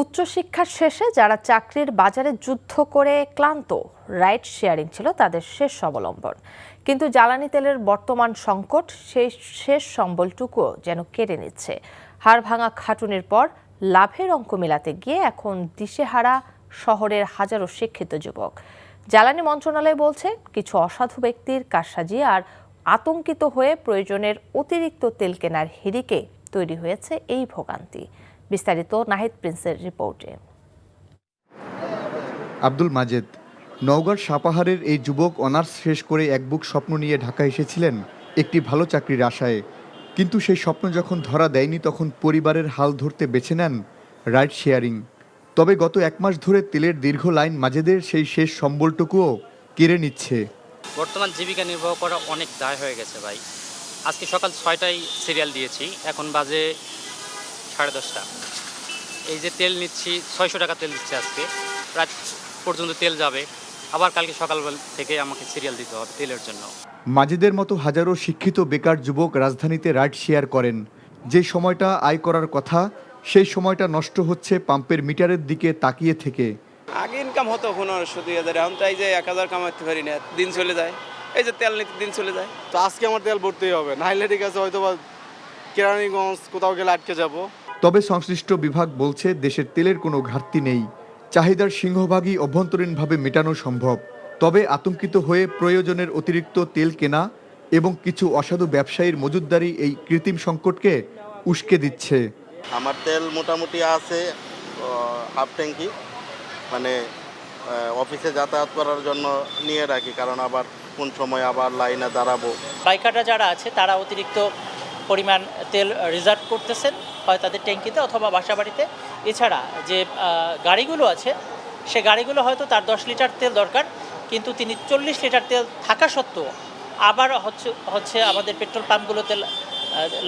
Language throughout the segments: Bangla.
উচ্চশিক্ষার শেষে যারা চাকরির বাজারে যুদ্ধ করে ক্লান্ত, রাইড শেয়ারিং ছিল তাদের শেষ অবলম্বন। কিন্তু জ্বালানি তেলের বর্তমান সংকট সেই শেষ সম্বলটুকুও যেন কেড়ে নিচ্ছে। হাড় ভাঙা খাটুনির পর লাভের অঙ্ক মেলাতে গিয়ে এখন দিশেহারা শহরের হাজারো শিক্ষিত যুবক। জ্বালানি মন্ত্রণালয় বলছে, কিছু অসাধু ব্যক্তির কারসাজি আর আতঙ্কিত হয়ে প্রয়োজনের অতিরিক্ত তেল কেনার হিড়িকে তৈরি হয়েছে এই ভোগান্তি। বিস্তারিত নাহিদ প্রিন্সের রিপোর্টে। আব্দুল মাজেদ, নওগাঁর সাপাহারের এই যুবক অনার্স শেষ করে এক বুক স্বপ্ন নিয়ে ঢাকা এসেছিলেন একটি ভালো চাকরির আশায়। কিন্তু সেই স্বপ্ন যখন ধরা দেয়নি তখন পরিবারের হাল ধরতে বেছে নেন রাইড শেয়ারিং। তবে গত এক মাস ধরে তেলের দীর্ঘ লাইন মাজেদের সেই শেষ সম্বলটুকুও কেড়ে নিচ্ছে। বর্তমান জীবিকা নির্বাহ করা অনেক দায় হয়ে গেছে ভাই। আজকে সকাল 6টায় সিরিয়াল দিয়েছি, এখন বাজে 10:30। এই যে তেল নিচ্ছি, 600 টাকা তেল দিচ্ছে, আজকে রাত পর্যন্ত তেল যাবে। আবার কালকে সকাল থেকে আমাকে সিরিয়াল দিতে হবে তেলের জন্য। মাজেদের মতো হাজারো শিক্ষিত বেকার যুবক রাজধানীতে রাইড শেয়ার করেন। যে সময়টা আয় করার কথা, সেই সময়টা নষ্ট হচ্ছে পাম্পের মিটারের দিকে তাকিয়ে থেকে। আগে ইনকাম হতো 1500-2000, এখন তাই যে 1000 কামাতে পারি না, দিন চলে যায়। এই যে তেল নিতে দিন চলে যায়। তো আজকে আমার তেল ভরতেই হবে, নাইলে ঠিক আছে হয়তো বা কেরানীগঞ্জ কোথাও গেলে আটকে যাব। তবে সংশ্লিষ্ট বিভাগ বলছে, দেশের তেলের কোনো ঘাটতি নেই, চাহিদার সিংহভাগই অভ্যন্তরীণভাবে মেটানো সম্ভব। তবে আতঙ্কিত হয়ে প্রয়োজনের অতিরিক্ত তেল কেনা এবং কিছু অসাধু ব্যবসায়ীর মজুতদারি এই কৃত্রিম সংকটকে উস্কে দিচ্ছে। আমার তেল মোটামুটি আছে হাফ ট্যাঙ্কি, মানে অফিসে যাতায়াত করার জন্য নিয়ে রাখি, কারণ আবার কোন সময় আবার লাইনে দাঁড়াবো। বাইকাররা যারা আছে তারা অতিরিক্ত পরিমাণ তেল রিজার্ভ করতেছেন, হয় তাদের ট্যাঙ্কিতে অথবা বাসাবাড়িতে। এছাড়া যে গাড়িগুলো আছে, সে গাড়িগুলো হয়তো তার 10 লিটার তেল দরকার, কিন্তু তিনি 40 লিটার তেল থাকা সত্ত্বেও আবার হচ্ছে আমাদের পেট্রোল পাম্পগুলোতে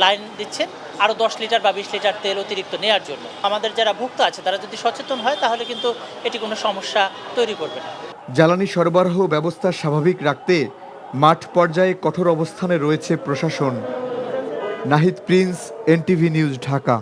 লাইন দিচ্ছেন আরও 10 লিটার বা 20 লিটার তেল অতিরিক্ত নেওয়ার জন্য। আমাদের যারা ভুক্ত আছে তারা যদি সচেতন হয় তাহলে কিন্তু এটি কোনো সমস্যা তৈরি করবে না। জ্বালানি সরবরাহ ব্যবস্থা স্বাভাবিক রাখতে মাঠ পর্যায়ে কঠোর অবস্থানে রয়েছে প্রশাসন। Nahid Prince, NTV news, Dhaka.